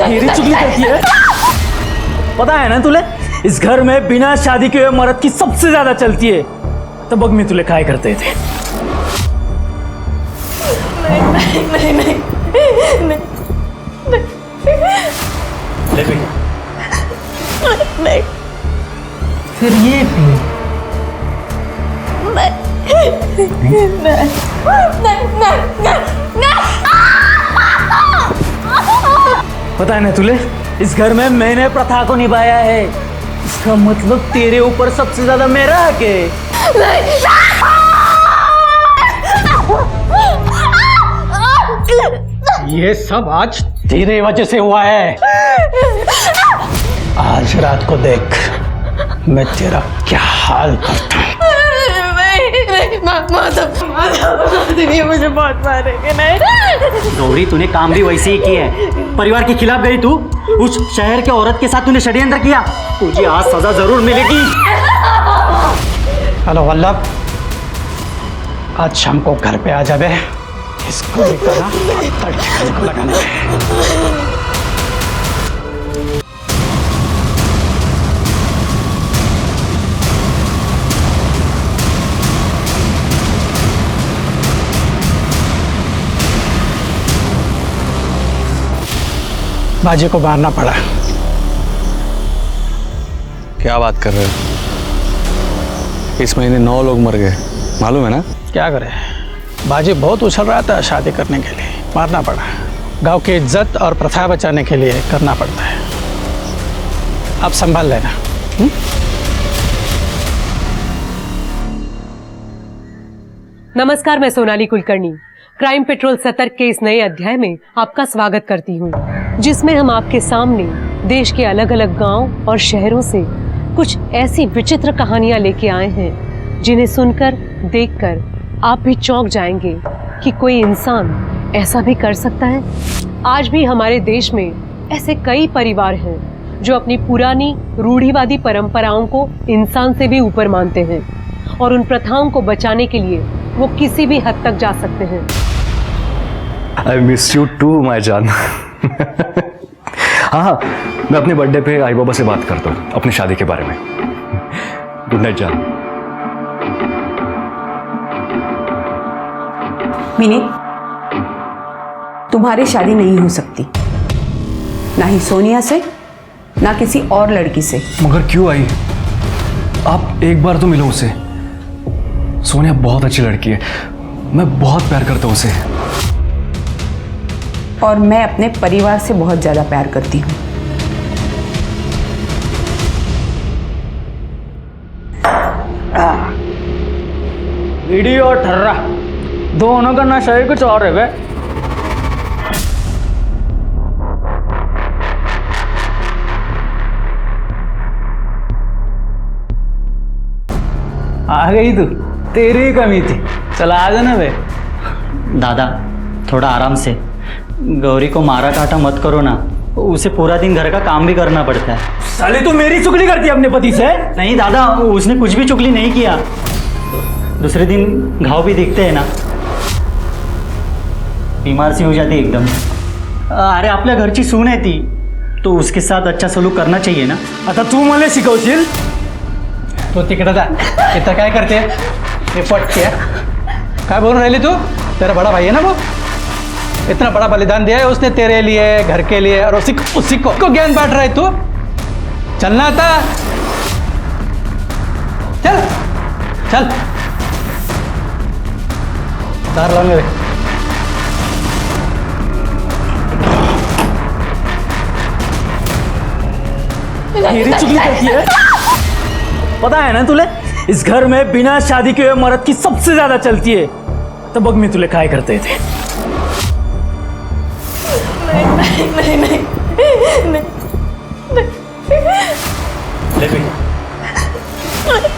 मेरी चुगली करती है। पता है ना तुले, इस घर में बिना शादी के हुए मर्द की सबसे ज्यादा चलती है। तब में तुले काय करते थे। नहीं नहीं नहीं नहीं नहीं, फिर ये पी। पता है ना तुले, इस घर में मैंने प्रथा को निभाया है। इसका मतलब तेरे ऊपर सबसे ज्यादा मेरा हक है। ये सब आज तेरे वजह से हुआ है। आज रात को देख मैं तेरा क्या हाल करता हूँ। नहीं, मुझे बहुत मारेंगे। नहीं गौरी, तूने काम भी वैसे ही किया है। परिवार के खिलाफ गई तू, उस शहर के औरत के साथ तूने षड्यंत्र किया। तुझे आज सजा जरूर मिलेगी। हेलो वल्लभ, आज शाम को घर पे आ जावे। इसको भी करना, तड़के को लगाना है। बाजी को मारना पड़ा। क्या बात कर रहे हो? इस महीने 9 लोग मर गए, मालूम है ना? क्या करे, बाजी बहुत उछल रहा था शादी करने के लिए, मारना पड़ा। गांव की इज्जत और प्रथा बचाने के लिए करना पड़ता है। आप संभाल लेना। नमस्कार, मैं सोनाली कुलकर्णी क्राइम पेट्रोल सतर्क के इस नए अध्याय में आपका स्वागत करती हूँ, जिसमें हम आपके सामने देश के अलग अलग गांव और शहरों से कुछ ऐसी विचित्र कहानियां लेके आए हैं जिन्हें सुनकर, देखकर आप भी चौंक जाएंगे कि कोई इंसान ऐसा भी कर सकता है। आज भी हमारे देश में ऐसे कई परिवार हैं जो अपनी पुरानी रूढ़िवादी परंपराओं को इंसान से भी ऊपर मानते हैं और उन प्रथाओं को बचाने के लिए वो किसी भी हद तक जा सकते हैं। I miss you too, my जान। हाँ, मैं अपने बर्थडे पे आई बाबा से बात करता हूँ अपनी शादी के बारे में। गुड नाइट जान। मिनी, तुम्हारी शादी नहीं हो सकती, ना ही सोनिया से, ना किसी और लड़की से। मगर क्यों आई? आप एक बार तो मिलो उसे। सोनिया बहुत अच्छी लड़की है, मैं बहुत प्यार करता हूँ उसे। और मैं अपने परिवार से बहुत ज्यादा प्यार करती हूँ। वीडियो और ठर्रा दोनों का नशा ही कुछ और है बे। आ गई तू, तेरी ही कमी थी। चला आ जाना बे। दादा, थोड़ा आराम से। गौरी को मारा काटा मत करो ना, उसे पूरा दिन घर का काम भी करना पड़ता है। साले तू मेरी चुगली करती है अपने पति से? नहीं दादा, उसने कुछ भी चुगली नहीं किया। दूसरे दिन घाव भी दिखते हैं ना, बीमार सी हो जाती एकदम। अरे आपल्या घरची सून आहे ती, तो उसके साथ अच्छा सलूक करना चाहिए ना। आता तू मला शिकवशील? तो तिकडे जा, इथं काय करते? रिपोर्ट किया काय बोल रही तू? तेरा बड़ा भाई है ना वो, इतना बड़ा बलिदान दिया है उसने तेरे लिए, घर के लिए, और उसी को ज्ञान बांट रहा है तू। चलना था, चल चल। दार ला मेरे। मेरी चुगली करती है। पता है ना तुले, इस घर में बिना शादी के हुए मर्द की सबसे ज्यादा चलती है। तब में तुले काय करते थे। नहीं नहीं नहीं नहीं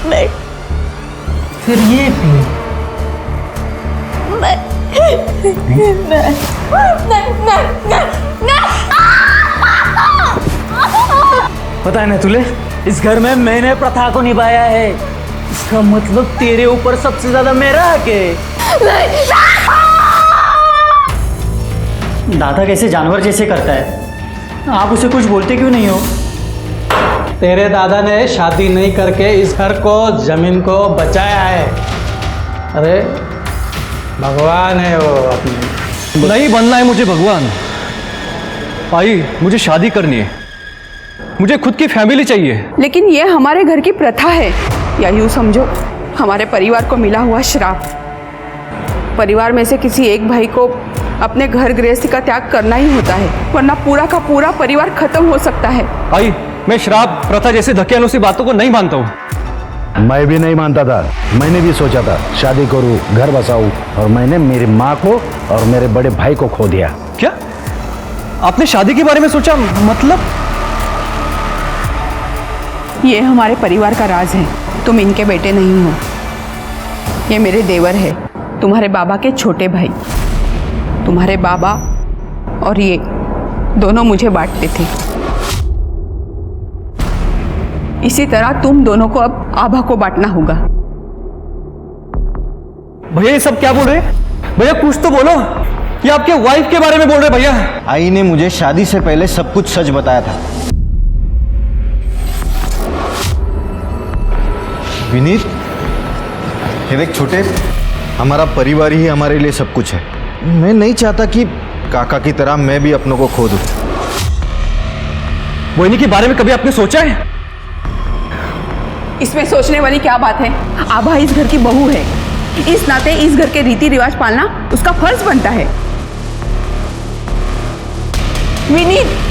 नहीं, फिर ये पी। पता है ना तुले, इस घर में मैंने प्रथा को निभाया है। इसका मतलब तेरे ऊपर सबसे ज्यादा मेरा हक है। दादा कैसे जानवर जैसे करता है? आप उसे कुछ बोलते क्यों नहीं हो? तेरे दादा ने शादी नहीं करके इस घर को, जमीन को बचाया है। अरे भगवान है वो अपने। नहीं बनना है मुझे भगवान। आई, मुझे शादी करनी है, मुझे खुद की फैमिली चाहिए। लेकिन ये हमारे घर की प्रथा है, या यूँ समझो हमारे परिवार को मिला हुआ श्राप। परिवार में से किसी एक भाई को अपने घर गृहस्थी का त्याग करना ही होता है, वरना पूरा का पूरा परिवार खत्म हो सकता है। आई, मैं श्राप, प्रथा जैसे धक्के बातों को नहीं मानता हूँ। मैं भी नहीं मानता था। मैंने भी सोचा था शादी करूं, घर बसाऊं, और मैंने मेरी माँ को और मेरे बड़े भाई को खो दिया। क्या आपने शादी के बारे में सोचा? मतलब ये हमारे परिवार का राज है, तुम इनके बेटे नहीं हो। ये मेरे देवर है, तुम्हारे बाबा के छोटे भाई। तुम्हारे बाबा और ये दोनों मुझे बांटते थे। इसी तरह तुम दोनों को अब आभा को बांटना होगा। भैया ये सब क्या बोल रहे हैं? भैया कुछ तो बोलो, ये आपके वाइफ के बारे में बोल रहे भैया। आई ने मुझे शादी से पहले सब कुछ सच बताया था। विनीत, ये देख छोटे, हमारा परिवार ही हमारे लिए सब कुछ है। मैं नहीं चाहता कि काका की तरह मैं भी अपनों को खो दूं। मोहिनी के बारे में कभी आपने सोचा है? इसमें सोचने वाली क्या बात है? आभा इस घर की बहू है, इस नाते इस घर के रीति रिवाज पालना उसका फर्ज बनता है। विनीत,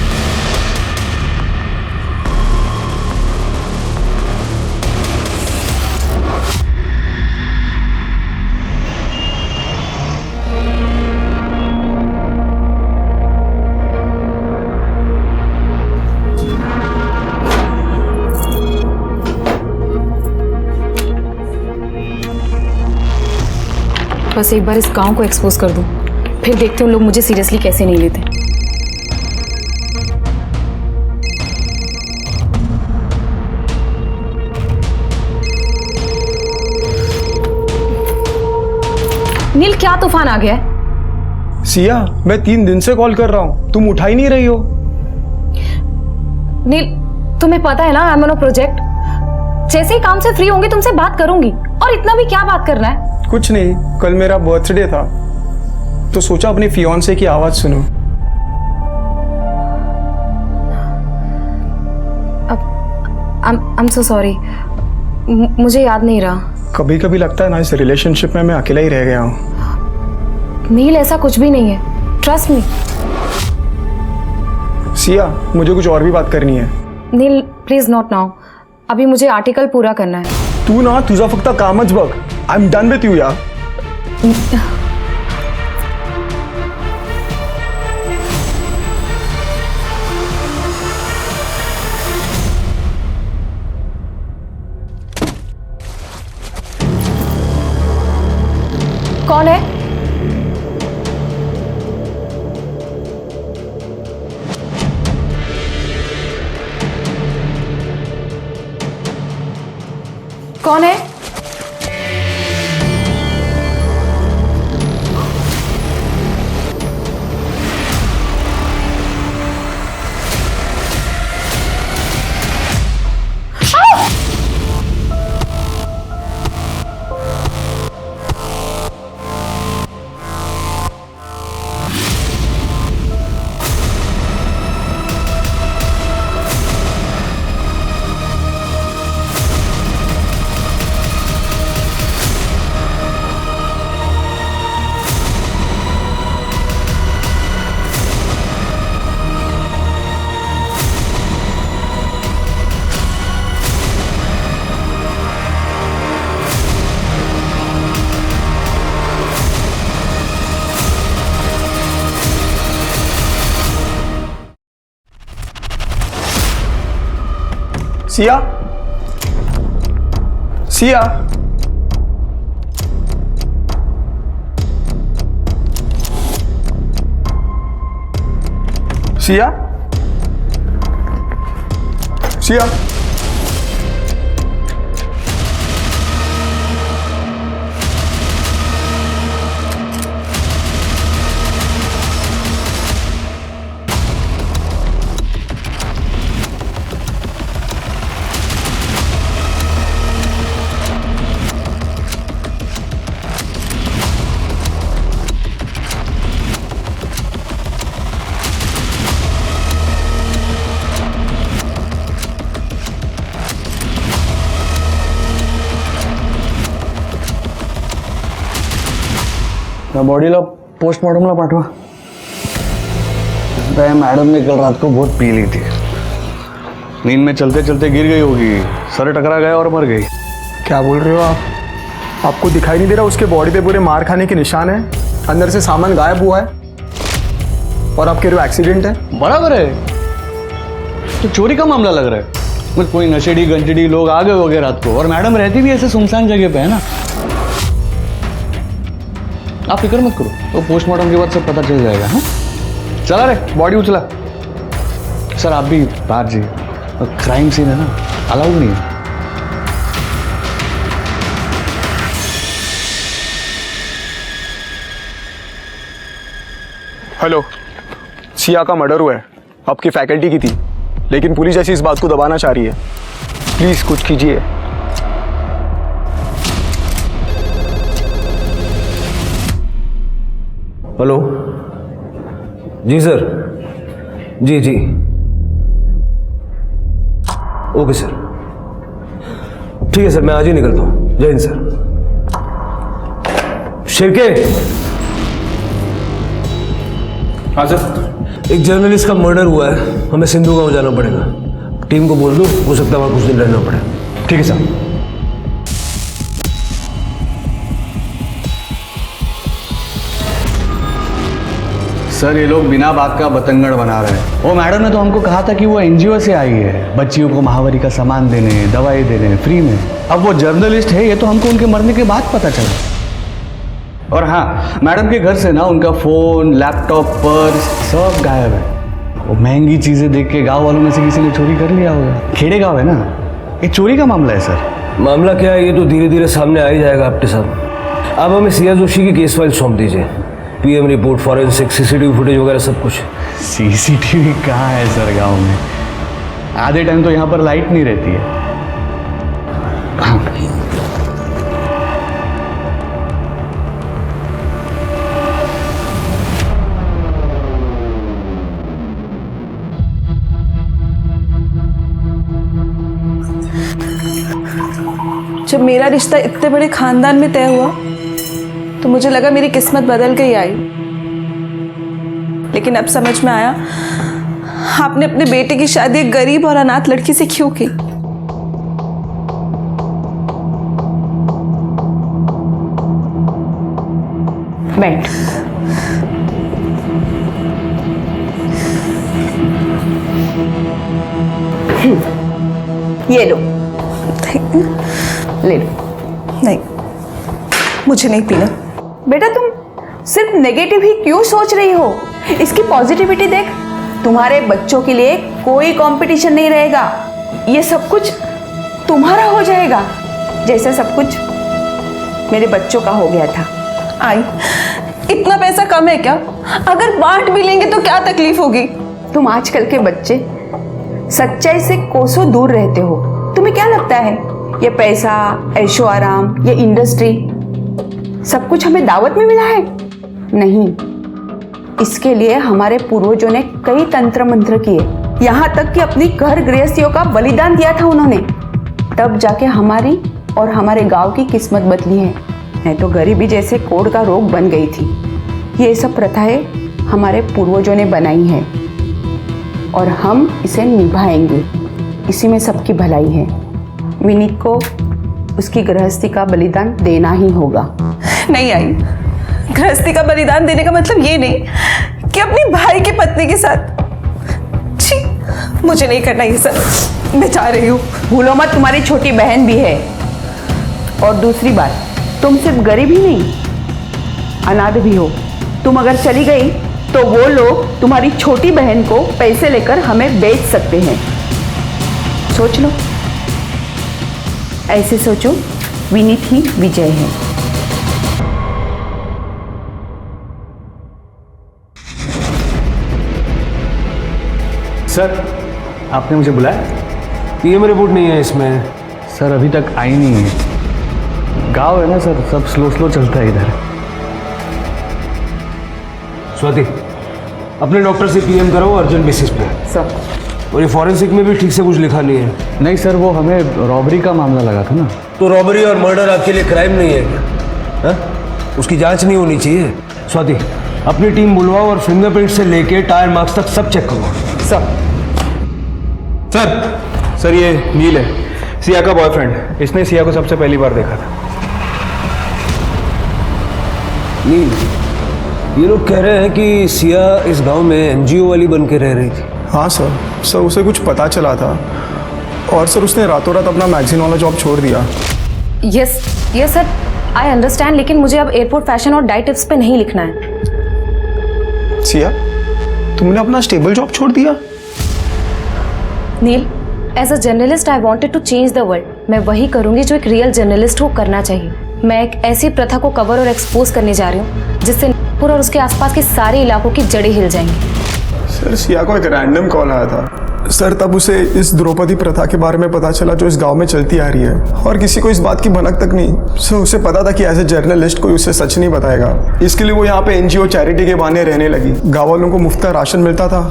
बस एक बार इस गांव को एक्सपोज कर दूं, फिर देखते हूँ लोग मुझे सीरियसली कैसे नहीं लेते। नील, क्या तूफान आ गया है? सिया, मैं 3 दिन से कॉल कर रहा हूँ, तुम उठा ही नहीं रही हो। नील, तुम्हें पता है ना, I am on a project. जैसे ही काम से फ्री होंगे तुमसे बात करूंगी। और इतना भी क्या बात करना है? कुछ नहीं, कल मेरा बर्थडे था तो सोचा अपनी फियांसे की आवाज सुनो। आई एम सो सॉरी, मुझे याद नहीं रहा। कभी कभी लगता है ना इस रिलेशनशिप में मैं अकेला ही रह गया हूँ। नील, ऐसा कुछ भी नहीं है, ट्रस्ट मी। सिया, मुझे कुछ और भी बात करनी है। नील प्लीज नॉट नाउ, अभी मुझे आर्टिकल पूरा करना है। तू ना तुझा फक्त कामच बघ। I am done with you यार। कौन है? कौन है? सिया, सिया, सिया, सिया, त्या बॉडीला पोस्टमॉर्टमला पाठवा. मैडम ने कल रात को बहुत पी ली थी. नींद में चलते चलते गिर गई होगी, सर टकरा गया और मर गई. क्या बोल रहे हो आप? आपको दिखाई नहीं दे रहा उसके बॉडी पे पूरे मार खाने के निशान है, अंदर से सामान गायब हुआ है और आप कह रहे हो एक्सीडेंट है? बराबर है, तो चोरी का मामला लग रहा है. बस कोई नशेड़ी गंजड़ी लोग आ गए होंगे रात को, और मैडम रहती भी ऐसे सुनसान जगह पे है ना. आप फिक्र मत करो, तो पोस्टमार्टम के बाद सब पता चल जाएगा. हाँ चला रे, बॉडी उचला. सर आप भी बाहर जी, क्राइम सीन है ना, अलाउड नहीं है. हेलो, सिया का मर्डर हुआ है, आपकी फैकल्टी की थी, लेकिन पुलिस ऐसी इस बात को दबाना चाह रही है. प्लीज कुछ कीजिए. हेलो जी सर. जी जी ओके सर, ठीक है सर, मैं आज ही निकलता हूँ. जय हिंद सर. शिवके. हाँ सर. एक जर्नलिस्ट का मर्डर हुआ है, हमें सिंधु गांव जाना पड़ेगा. टीम को बोल दो, हो सकता है वहां कुछ दिन रहना पड़े. ठीक है सर. सर ये लोग बिना बात का बतंगड़ बना रहे हैं. वो मैडम ने तो हमको कहा था कि वो एनजीओ से आई है, बच्चियों को महामारी का सामान देने, दवाई देने फ्री में. अब वो जर्नलिस्ट है, ये तो हमको उनके मरने के बाद पता चला. और हाँ, मैडम के घर से ना उनका फोन, लैपटॉप, पर्स सब गायब है. वो महंगी चीजें देख के गांव वालों में से किसी ने चोरी कर लिया होगा. खेड़े गांव है ना, ये चोरी का मामला है सर. मामला क्या है ये तो धीरे धीरे सामने आ ही जाएगा आपके साथ. आप हमें सिया जोशी की केस फाइल सौंप दीजिए. PM report, forensic, CCTV footage वगैरह सब कुछ. सीसीटीवी कहाँ है सर गांव में? आधे टाइम तो यहाँ पर लाइट नहीं रहती है. जब मेरा रिश्ता इतने बड़े खानदान में तय हुआ तो मुझे लगा मेरी किस्मत बदल गई आई, लेकिन अब समझ में आया आपने अपने बेटे की शादी एक गरीब और अनाथ लड़की से क्यों की. बैठ. ये लो, ले लो. नहीं, मुझे नहीं पीना. बेटा तुम सिर्फ नेगेटिव ही क्यों सोच रही हो? इसकी पॉजिटिविटी देख. तुम्हारे बच्चों के लिए कोई कंपटीशन नहीं रहेगा. ये सब कुछ तुम्हारा हो जाएगा, जैसे सब कुछ मेरे बच्चों का हो गया था. आई, इतना पैसा कम है क्या? अगर बांट भी लेंगे तो क्या तकलीफ होगी? तुम आजकल के बच्चे सच्चाई से कोसों दूर रहते हो. तुम्हें क्या लगता है ये पैसा, ऐशो आराम, ये इंडस्ट्री सब कुछ हमें दावत में मिला है? नहीं, इसके लिए हमारे पूर्वजों ने कई तंत्र मंत्र किए, यहाँ तक कि अपनी घर गृहस्थियों का बलिदान दिया था उन्होंने. तब जाके हमारी और हमारे गांव की किस्मत बदली है. नहीं तो गरीबी जैसे कोढ़ का रोग बन गई थी. ये सब प्रथाएं हमारे पूर्वजों ने बनाई है और हम इसे निभाएंगे. इसी में सबकी भलाई है. विनीत को उसकी गृहस्थी का बलिदान देना ही होगा. नहीं आई, गृहस्थी का बलिदान देने का मतलब ये नहीं कि अपनी भाई की पत्नी के साथ. छी, मुझे नहीं करना ये सब. मैं जा रही हूँ. भूलो मत तुम्हारी छोटी बहन भी है. और दूसरी बात, तुम सिर्फ गरीब ही नहीं, अनाथ भी हो. तुम अगर चली गई तो वो लोग तुम्हारी छोटी बहन को पैसे लेकर हमें बेच सकते हैं. सोच लो. ऐसे सोचो, विनीत ही विजय है. सर आपने मुझे बुलाया? पीएम रिपोर्ट नहीं है इसमें. सर अभी तक आई नहीं है. गांव है ना सर, सब स्लो स्लो चलता है इधर. स्वाति, अपने डॉक्टर से पीएम कराओ अर्जेंट बेसिस पे. सब. और ये फॉरेंसिक में भी ठीक से कुछ लिखा नहीं है. नहीं सर, वो हमें रॉबरी का मामला लगा था ना. तो रॉबरी और मर्डर आपके लिए क्राइम नहीं है क्या? हा? उसकी जांच नहीं होनी चाहिए? स्वाति, अपनी टीम बुलवाओ और फिंगरप्रिंट से लेके टायर मार्क्स तक सब चेक करो। सर ये नील है, सिया का बॉयफ्रेंड। इसने सिया को सबसे पहली बार देखा था। नील, ये लोग कह रहे हैं कि सिया इस गांव में एनजीओ वाली बन के रह रही थी। हाँ सर उसे कुछ पता चला था और सर उसने रातों रात अपना मैगजीन वाला जॉब छोड़ दिया। यस सर, आई अंडरस्टैंड, लेकिन मुझे अब एयरपोर्ट फैशन और डाइट टिप्स पे नहीं लिखना है। सिया, तुमने अपना स्टेबल जॉब छोड़ दिया? Neel, as a journalist I wanted to change the world. मैं वही करूंगी जो एक रियल जर्नलिस्ट को करना चाहिए। मैं एक ऐसी प्रथा को कवर और एक्सपोज करने जा रही हूँ जिससे नागपुर और उसके आसपास के सारे इलाकों की जड़ें हिल जाएंगी। सर सिया को एक रैंडम कॉल आया था सर, तब उसे इस द्रौपदी प्रथा के बारे में पता चला जो इस गांव में चलती आ रही है और किसी को इस बात की भनक तक नहीं। सर उसे पता था कि एज ए जर्नलिस्ट कोई उसे सच नहीं बताएगा, इसके लिए वो यहाँ पे एनजीओ चैरिटी के बहाने रहने लगी। गाँव वालों को मुफ्त राशन मिलता था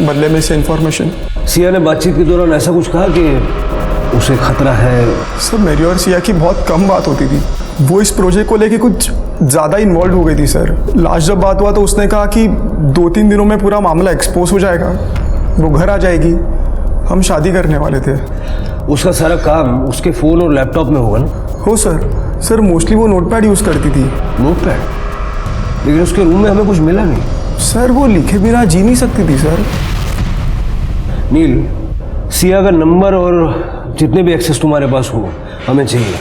बदले में से इन्फॉर्मेशन। सिया ने बातचीत के दौरान ऐसा कुछ कहा कि उसे खतरा है? सर मेरी और सिया की बहुत कम बात होती थी। वो इस प्रोजेक्ट को लेके कुछ ज़्यादा इन्वॉल्व हो गई थी सर। लास्ट जब बात हुआ तो उसने कहा कि 2-3 दिनों में पूरा मामला एक्सपोज हो जाएगा, वो घर आ जाएगी, हम शादी करने वाले थे। उसका सारा काम उसके फ़ोन और लैपटॉप में होगा ना? हो सर मोस्टली वो नोटपैड यूज़ करती थी। नोटपैड? लेकिन उसके रूम में हमें कुछ मिला नहीं। सर वो लिखे बिना जी नहीं सकती थी सर। नील, सिया का नंबर और जितने भी एक्सेस तुम्हारे पास हो हमें चाहिए।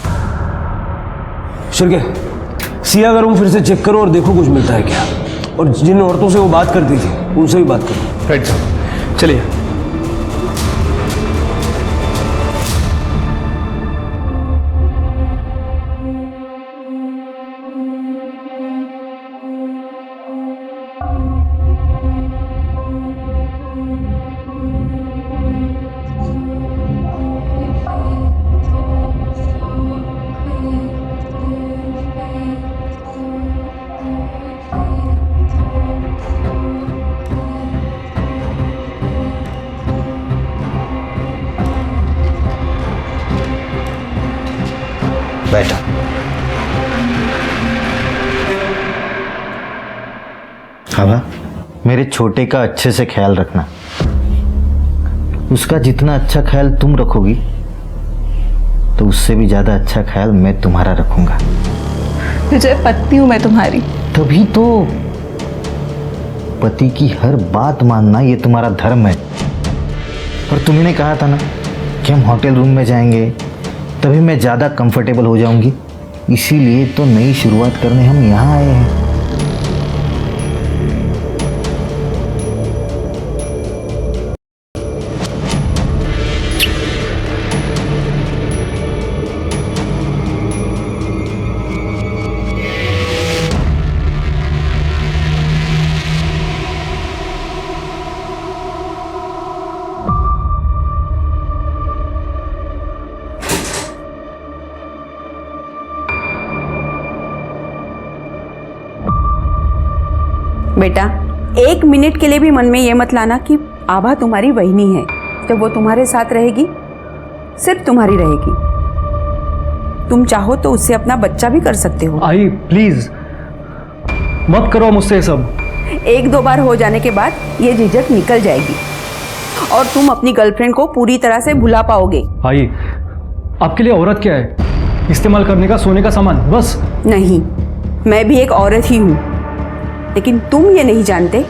शिरके, सिया का रूम फिर से चेक करो और देखो कुछ मिलता है क्या, और जिन औरतों से वो बात करती थी उनसे भी बात करो। राइट सर, चलिए। बैठा। हवा, मेरे छोटे का अच्छे से ख्याल रखना। उसका जितना अच्छा ख्याल तुम रखोगी तो उससे भी ज्यादा अच्छा ख्याल मैं तुम्हारा रखूंगा। विजय, पत्नी हूं मैं तुम्हारी। तभी तो पति की हर बात मानना ये तुम्हारा धर्म है। और तुमने कहा था ना कि हम होटल रूम में जाएंगे तभी मैं ज़्यादा कंफर्टेबल हो जाऊंगी, इसीलिए तो नई शुरुआत करने हम यहाँ आए हैं। बेटा, 1 मिनट के लिए भी मन में ये मत लाना कि आभा तुम्हारी बहनी है। जब वो तुम्हारे साथ रहेगी सिर्फ तुम्हारी रहेगी। तुम चाहो तो उससे अपना बच्चा भी कर सकते हो। आई प्लीज मत करो मुझसे सब। 1-2 बार हो जाने के बाद ये झिझक निकल जाएगी और तुम अपनी गर्लफ्रेंड को पूरी तरह से भुला पाओगे। आई, आपके लिए औरत क्या है? इस्तेमाल करने का सोने का सामान बस। नहीं, मैं भी एक औरत ही हूँ, लेकिन तुम ये नहीं जानते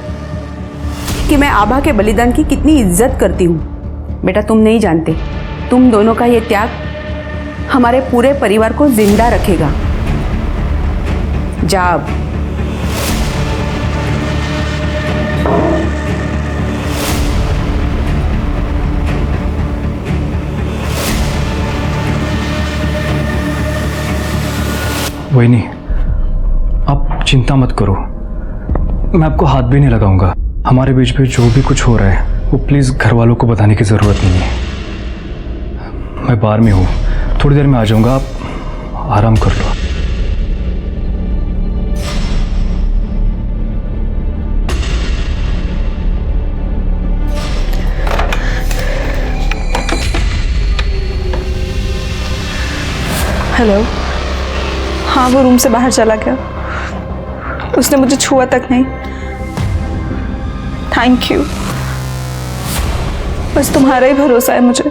कि मैं आभा के बलिदान की कितनी इज्जत करती हूँ। बेटा, तुम नहीं जानते, तुम दोनों का ये त्याग हमारे पूरे परिवार को जिंदा रखेगा। जा अब। वही, आप चिंता मत करो, मैं आपको हाथ भी नहीं लगाऊंगा। हमारे बीच में जो भी कुछ हो रहा है वो प्लीज़ घर वालों को बताने की ज़रूरत नहीं है। मैं बाहर में हूँ, थोड़ी देर में आ जाऊंगा, आप आराम कर लो। हेलो। हाँ, वो रूम से बाहर चला गया। उसने मुझे छुआ तक नहीं। Thank you. बस तुम्हारा ही भरोसा है मुझे।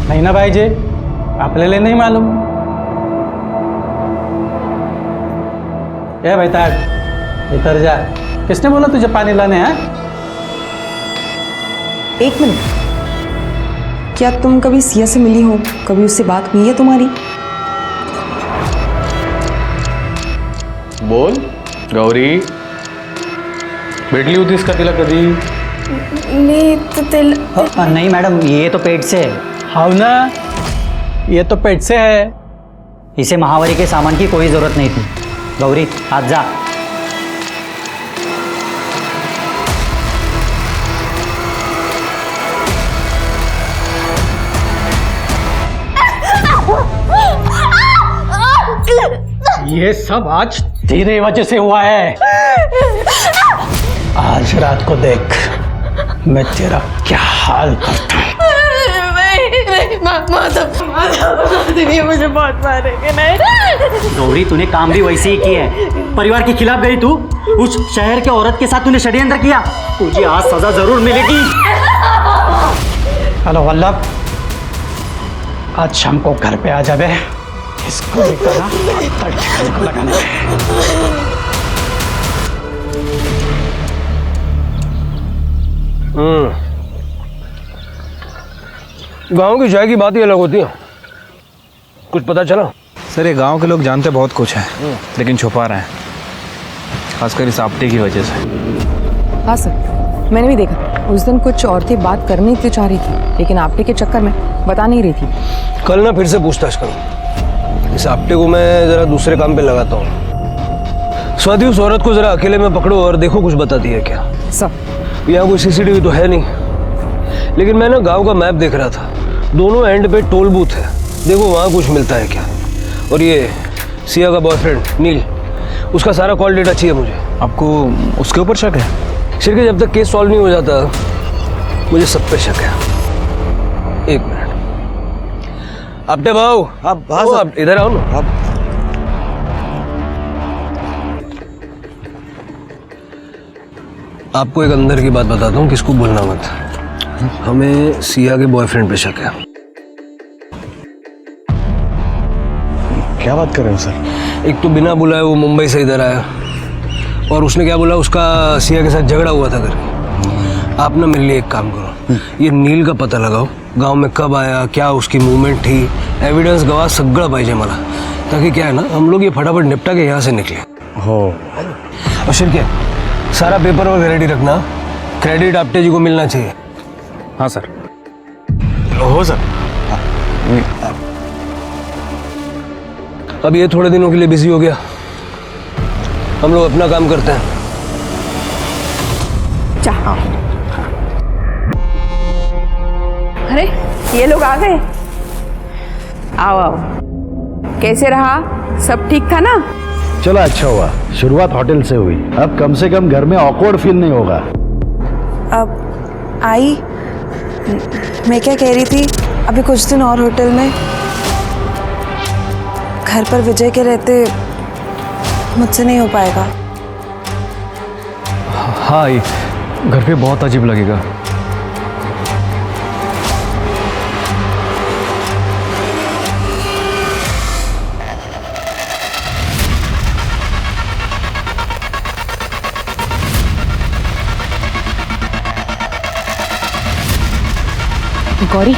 नहीं ना भाई जी, आपल्याला नहीं मालूम। ए भाई ताक, इधर जा। किसने बोला तुझे पानी लाने हैं? एक मिनट, क्या तुम कभी सिया से मिली हो? कभी उससे बात हुई है तुम्हारी? बोल गौरी, भेटली होतीस का तिला कधी? नहीं मैडम, ये तो पेट से है। हाँ ना, ये तो पेट से है। इसे महावारी के सामान की कोई जरूरत नहीं थी। गौरी आज जा। ये सब आज तेरे वजह से हुआ है। आज रात को देख मैं तेरा क्या हाल करता हूँ। मुझे बहुत मारेंगे। नहीं गौरी, तूने काम भी वैसे ही किया है। परिवार के खिलाफ गई तू, उस शहर के औरत के साथ तूने षड्यंत्र किया। तुझे आज सजा जरूर मिलेगी। हेलो वल्लभ, आज शाम को घर पे आ जावे। इसको भी करा ठिकाने को लगाने गांव की चाय की बात ही अलग होती है। कुछ पता चला? सर, ये गांव के लोग जानते बहुत कुछ है, लेकिन छुपा रहे हैं, खासकर इस आपटे की वजह से। हाँ सर, मैंने भी देखा। उस दिन कुछ औरतें बात करनी तो चाह रही थी, लेकिन आपटे के चक्कर में बता नहीं रही थी। कल ना फिर से पूछताछ करो। इस आपटे को मैं जरा दूसरे काम पे लगाता हूँ। स्वाति, उस औरत को जरा अकेले में पकड़ो और देखो कुछ बताती है क्या। सर, यहाँ कोई सीसीटीवी तो है नहीं, लेकिन मैं ना गांव का मैप देख रहा था। दोनों एंड पे टोल बूथ है, देखो वहाँ कुछ मिलता है क्या। और ये सिया का बॉयफ्रेंड नील, उसका सारा कॉल डेटा चाहिए मुझे। आपको उसके ऊपर शक है? शिरके, जब तक केस सॉल्व नहीं हो जाता मुझे सब पे शक है। एक मिनट, आपटे भाऊ, आप इधर आओ ना। आपको एक अंदर की बात बताता हूँ, किसको बोलना मत। हमें सिया के बॉयफ्रेंड पे शक है। क्या बात कर रहे हो सर? एक तो बिना बुलाए वो मुंबई से इधर आया, और उसने क्या बोला, उसका सिया के साथ झगड़ा हुआ था करके। आप ना मेरे लिए एक काम करो, ये नील का पता लगाओ, गांव में कब आया, क्या उसकी मूवमेंट थी, एविडेंस गवाह सगळं पाहिजे मला, ताकि क्या है ना, हम लोग ये फटाफट निपटा के यहाँ से निकले। हो। और शिरके, सारा पेपर वर्क रेडी रखना, क्रेडिट आपटे जी को मिलना चाहिए। हाँ सर। हो सर। अब ये थोड़े दिनों के लिए बिजी हो गया, हम लोग अपना काम करते हैं। अरे ये लोग आ गए। आओ आओ, कैसे रहा? सब ठीक था ना? चलो अच्छा हुआ, शुरुआत होटल से हुई। अब कम से कम घर में ऑकवर्ड फील नहीं होगा। अब आई, मैं क्या कह रही थी, अभी कुछ दिन और होटल में। घर पर विजय के रहते मुझसे नहीं हो पाएगा। हाँ, ये घर पे बहुत अजीब लगेगा। गौरी,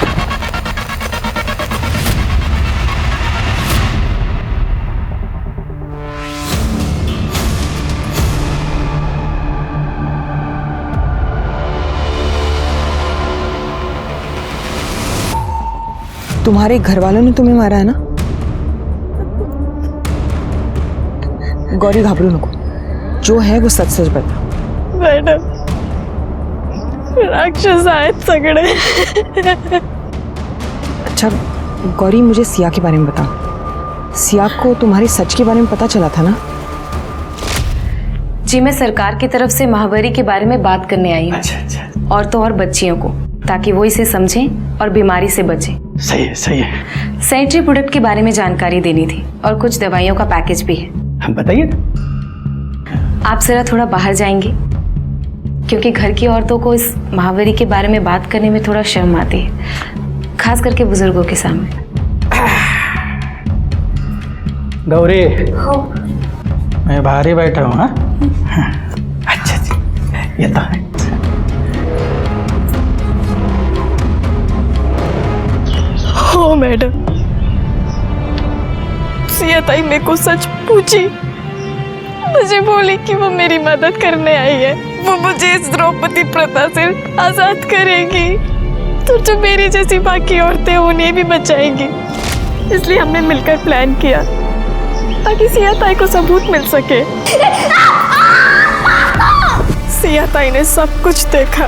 तुम्हारे घर वालों ने तुम्हें मारा है ना? गौरी घाबरू नको, जो है वो सच सच बता। मैडम, राक्षस आहेत सगळे। अच्छा गौरी, मुझे सिया के बारे में बताओ। सिया को तुम्हारे सच के बारे में पता चला था ना? जी मैं सरकार की तरफ से महामारी के बारे में बात करने आई हूँ। अच्छा। और तो और बच्चियों को, ताकि वो इसे समझें और बीमारी से बचें। सही है। सैनिटरी प्रोडक्ट के बारे में जानकारी देनी थी और कुछ दवाइयों का पैकेज भी है। हम बताइए। आप जरा थोड़ा बाहर जाएंगे, क्योंकि घर की औरतों को इस महामारी के बारे में बात करने में थोड़ा शर्म आती है, खास करके बुजुर्गों के सामने। गौरी, मैं बाहर ही बैठा हूँ। हाँ, अच्छा, ये तो है। हो मैडम, सिया ताई मेरे को सच पूछी, मुझे बोली कि वो मेरी मदद करने आई है, वो मुझे इस द्रौपदी प्रथा से आजाद करेगी, तो जो मेरी जैसी बाकी औरतें उन्हें भी बचाएंगी। इसलिए हमने मिलकर प्लान किया ताकि सिया ताई को सबूत मिल सके। सिया ताई ने सब कुछ देखा,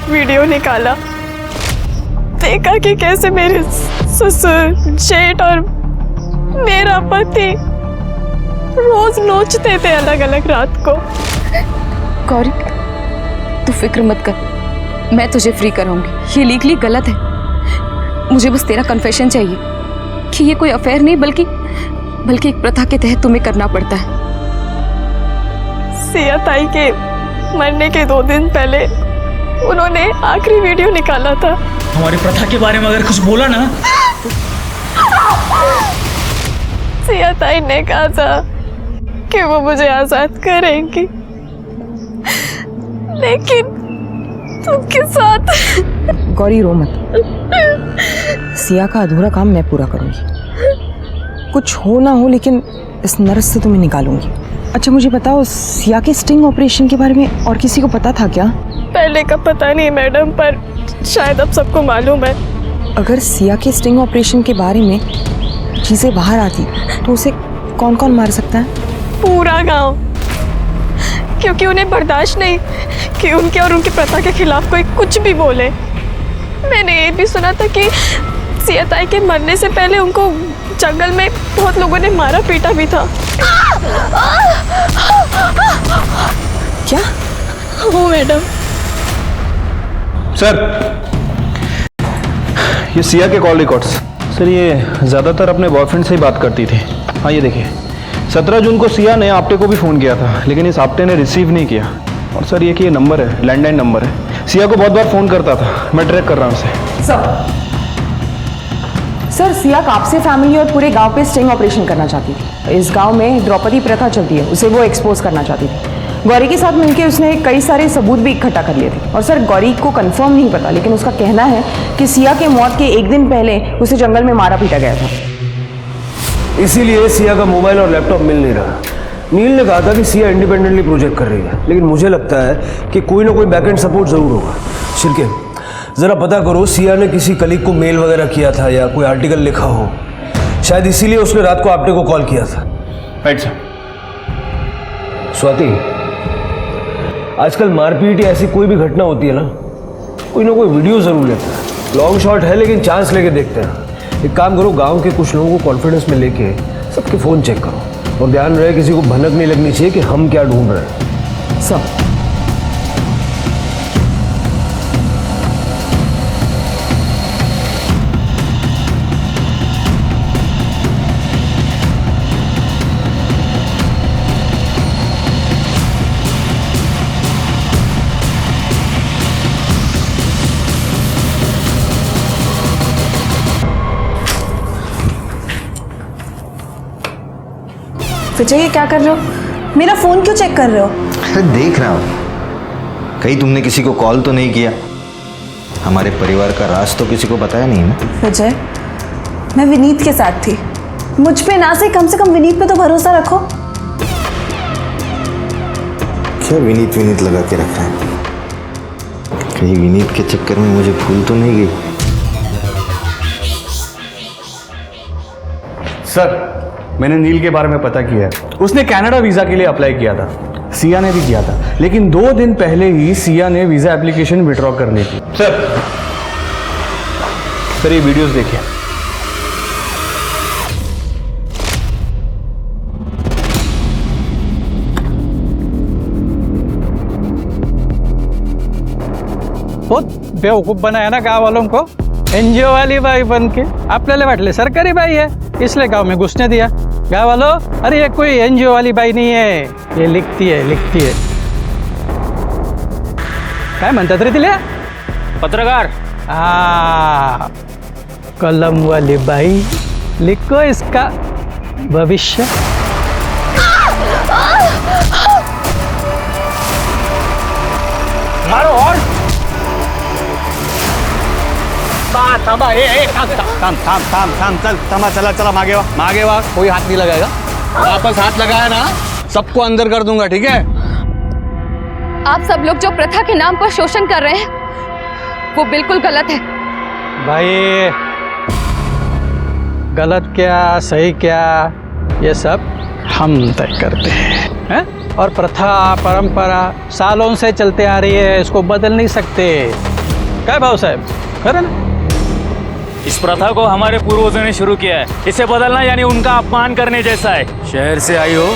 वीडियो निकाला, देखा कि कैसे मेरे ससुर, जेठ और मेरा पति रोज नोचते थे अलग अलग रात को। गौरी, तू फिक्र मत कर, मैं तुझे फ्री कराऊंगी। ये लीगली गलत है। मुझे बस तेरा कन्फेशन चाहिए कि ये कोई अफेयर नहीं बल्कि एक प्रथा के तहत तुम्हें करना पड़ता है। सिया ताई के मरने के 2 दिन पहले उन्होंने आखिरी वीडियो निकाला था। हमारी प्रथा के बारे में अगर कुछ बोला ना। सिया ताई ने कहा था कि वो मुझे आजाद करेंगी, लेकिन तुमके साथ। गौरी रो मत, सिया का अधूरा काम मैं पूरा करूंगी। कुछ हो ना हो, लेकिन इस नर्स से तुम्हें निकालूंगी। अच्छा मुझे बताओ, सिया के स्टिंग ऑपरेशन के बारे में और किसी को पता था क्या? पहले का पता नहीं मैडम, पर शायद अब सबको मालूम है। अगर सिया के स्टिंग ऑपरेशन के बारे में चीजें बाहर आती तो उसे कौन कौन मार सकता है? पूरा गांव, क्योंकि उन्हें बर्दाश्त नहीं कि उनके और उनकी प्रथा के खिलाफ कोई कुछ भी बोले। मैंने ये भी सुना था कि सिया ताई के मरने से पहले उनको जंगल में बहुत लोगों ने मारा पीटा भी था। क्या? वो मैडम। सर, ये सिया के कॉल रिकॉर्ड्स। सर ये ज़्यादातर अपने बॉयफ्रेंड से ही बात करती थी। हाँ ये देखिए, 17 जून को सिया ने आपटे को भी फ़ोन किया था, लेकिन इस आपटे ने रिसीव नहीं किया। और सर ये नंबर है, लैंडलाइन नंबर है। सिया को बहुत बार फ़ोन करता था, मैं ट्रैक कर रहा हूँ उसे। सर सिया कापसे फैमिली और पूरे गांव पे स्टिंग ऑपरेशन करना चाहती थी। इस गांव में द्रौपदी प्रथा चलती है, उसे वो एक्सपोज करना चाहती थी। गौरी के साथ मिलकर उसने कई सारे सबूत भी इकट्ठा कर लिए थे। और सर गौरी को कंफर्म नहीं पता, लेकिन उसका कहना है कि सिया के मौत के 1 दिन पहले उसे जंगल में मारा पीटा गया था। इसीलिए सिया का मोबाइल और लैपटॉप मिल नहीं रहा। नील ने कहा था कि सिया इंडिपेंडेंटली प्रोजेक्ट कर रही है, लेकिन मुझे लगता है कि कोई ना कोई बैकएंड सपोर्ट जरूर होगा। शिरके, जरा पता करो सिया ने किसी कलीग को मेल वगैरह किया था या कोई आर्टिकल लिखा हो, शायद इसीलिए उसने रात को आपटे को कॉल किया था। Right sir. स्वाति, आजकल मारपीट या ऐसी कोई भी घटना होती है ना कोई वीडियो जरूर लेता है। लॉन्ग शॉट है लेकिन चांस लेके देखते हैं। एक काम करो, गांव के कुछ लोगों को कॉन्फिडेंस में लेके सबके फ़ोन चेक करो, और ध्यान रहे किसी को भनक नहीं लगनी चाहिए कि हम क्या ढूंढ रहे हैं। सब विजय ये क्या कर रहे हो? मेरा फोन क्यों चेक कर रहे हो? अरे देख रहा हूँ, कहीं तुमने किसी को कॉल तो नहीं किया? हमारे परिवार का राज तो किसी को बताया नहीं ना? विजय, मैं विनीत के साथ थी, मुझ पे ना से कम विनीत पे तो भरोसा रखो। क्या विनीत लगा के रखा है? कहीं विनीत के चक्कर में मुझे भूल तो नहीं गई? सर, मैंने नील के बारे में पता किया है। उसने कनाडा वीज़ा के लिए अप्लाई किया था, सिया ने भी किया था, लेकिन 2 दिन पहले ही सिया ने वीज़ा एप्लीकेशन विड्रॉ कर ली थी। सर ये वीडियोस देखिए। बहुत बेवकूफ बनाया ना गांव वालों को। एनजीओ वाली बाई बन के आपल्याला वाटले सरकारी बाई है इसलिए गांव में घुसने दिया। गांव वालों, अरे ये कोई एनजीओ वाली बाई नहीं है, ये लिखती है। काय म्हणतात रे तिला? पत्रकार। कलम वाली बाई, लिखो इसका भविष्य। मारो और थाम चल, चला मागे वा। कोई हाथ नहीं लगाएगा। वापस हाथ लगाया ना सबको अंदर कर दूंगा, ठीक है? आप सब लोग जो प्रथा के नाम पर शोषण कर रहे हैं वो बिल्कुल गलत है। भाई गलत क्या सही क्या ये सब हम तय करते हैं? और प्रथा परंपरा सालों से चलते आ रही है, इसको बदल नहीं सकते। क्या भाव साहब, खरं ना? इस प्रथा को हमारे पूर्वजों ने शुरू किया है, इसे बदलना यानी उनका अपमान करने जैसा है। शहर से आई हो,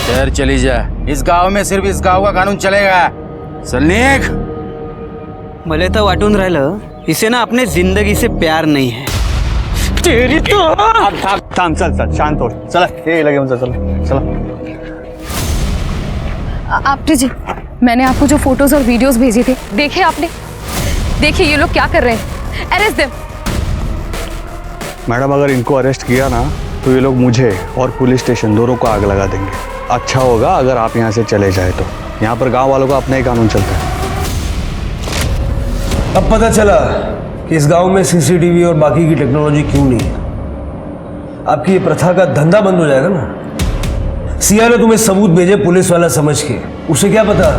शहर चली जा। इस गांव में सिर्फ इस गांव का कानून चलेगा। सलनीक भले तो वाटून राहिलं, इसे ना अपने जिंदगी से प्यार नहीं है। तेरी तो थाम चल शांत हो। चला ये लगे मुझे, चला। आपटे जी, मैंने आपको जो फोटोज और वीडियोस भेजे थे देखे आपने? देखिए ये लोग क्या कर रहे हैं। Arrest them. मैडम अगर इनको अरेस्ट किया ना तो ये लोग मुझे और पुलिस स्टेशन दोनों को आग लगा देंगे। अच्छा होगा अगर आप यहाँ से चले जाए तो। यहाँ पर गांव वालों का अपना ही कानून चलता है। अब पता चला कि इस गांव में सीसीटीवी और बाकी की टेक्नोलॉजी क्यों नहीं है। आपकी ये प्रथा का धंधा बंद हो जाएगा ना। सिया ने तुम्हें सबूत भेजे पुलिस वाला समझ के। उसे क्या पता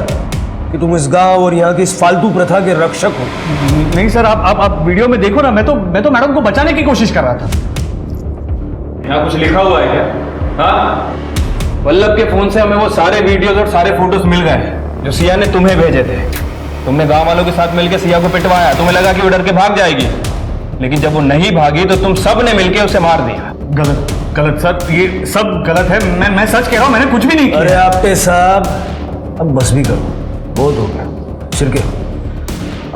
कि तुम इस गांव और यहाँ की इस फालतू प्रथा के रक्षक हो। नहीं सर, आप वीडियो में देखो ना, मैं तो मैडम को बचाने की कोशिश कर रहा था। यहाँ कुछ लिखा हुआ है क्या? हाँ, वल्लभ के फोन से हमें वो सारे वीडियोस और सारे फोटोज मिल गए जो सिया ने तुम्हें भेजे थे। तुमने गांव वालों के साथ मिलकर सिया को पिटवाया। तुम्हें लगा कि वो डर के भाग जाएगी, लेकिन जब वो नहीं भागी तो तुम सब ने मिलकर उसे मार दिया। गलत सर, ये सब गलत है। मैं सच कह रहा हूँ, मैंने कुछ भी नहीं किया। अरे आपटे साहब, अब बस भी करो, बहुत हो गया। शिरके,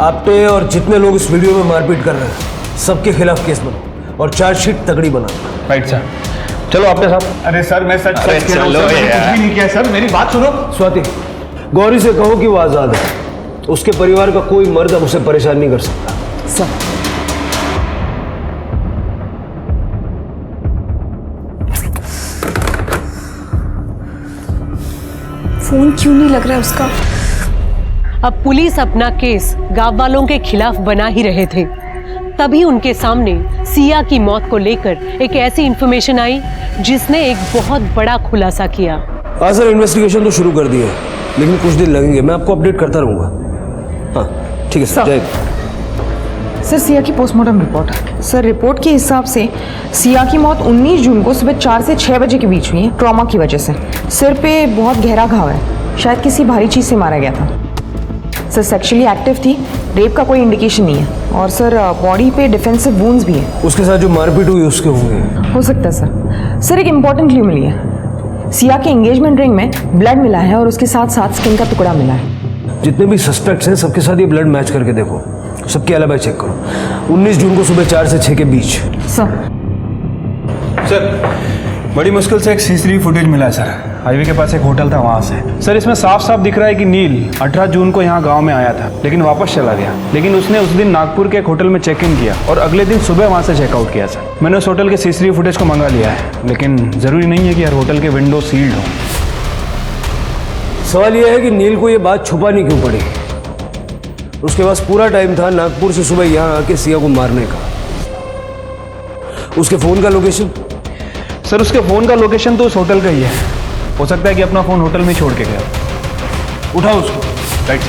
आपटे और जितने लोग इस वीडियो में मारपीट कर रहे हैं सबके खिलाफ केस बनो और चार्जशीट तगड़ी बनाओ। Right sir. चलो आपटे साहब। अरे सर मैं सच कह रहा हूँ, मैंने कुछ भी नहीं किया सर। मेरी बात सुनो। स्वाति, गौरी से कहो कि वो आजाद है। उसके परिवार का कोई मर्द अब उसे परेशान नहीं कर सकता। सर फोन क्यों नहीं लग रहा है उसका? अब पुलिस अपना केस गांव वालों के खिलाफ बना ही रहे थे, तभी उनके सामने सिया की मौत को लेकर एक ऐसी इंफॉर्मेशन आई जिसने एक बहुत बड़ा खुलासा किया। हाँ सर, इन्वेस्टिगेशन तो शुरू कर दिया है, लेकिन कुछ दिन लगेंगे। मैं आपको अपडेट करता रहूंगा। हाँ ठीक है सर। सर, सिया की पोस्टमार्टम रिपोर्ट। सर, रिपोर्ट के हिसाब से सिया की मौत 19 जून को सुबह 4 से 6 बजे के बीच हुई है, ट्रॉमा की वजह से। सिर पे बहुत गहरा घाव है, शायद किसी भारी चीज़ से मारा गया था। सर, सेक्सुअली एक्टिव थी, रेप का कोई इंडिकेशन नहीं है। और सर, बॉडी पे डिफेंसिव वुंड्स भी है। उसके साथ जो मारपीट हुई उसके होंगे। हो सकता है सर। सर, एक इम्पॉर्टेंट क्लू मिली है। सिया के एंगेजमेंट रिंग में ब्लड मिला है और उसके साथ साथ स्किन का टुकड़ा मिला है। जितने भी सस्पेक्ट्स हैं सबके साथ ये ब्लड मैच करके देखो, सबके अलावा चेक करो। 19 जून को सुबह 4 से 6 के बीच। सर, बड़ी मुश्किल से एक सीसीटीवी फुटेज मिला है सर। हाईवे के पास एक होटल था, वहाँ से। सर, इसमें साफ साफ दिख रहा है कि नील 18 जून को यहाँ गांव में आया था, लेकिन वापस चला गया। लेकिन उसने उस दिन नागपुर के एक होटल में चेक इन किया और अगले दिन सुबह वहाँ से चेकआउट किया सर। मैंने उस होटल के सीसीटीवी फुटेज को मंगा लिया है, लेकिन ज़रूरी नहीं है कि हर होटल के विंडो सील्ड हों। सवाल यह है कि नील को ये बात छुपानी क्यों पड़ी? उसके पास पूरा टाइम था नागपुर से सुबह यहाँ आके सिया को मारने का। उसके फ़ोन का लोकेशन? सर, उसके फ़ोन का लोकेशन तो उस होटल का ही है। हो सकता है कि अपना फ़ोन होटल में छोड़ के गया। उठाओ उसको। राइट।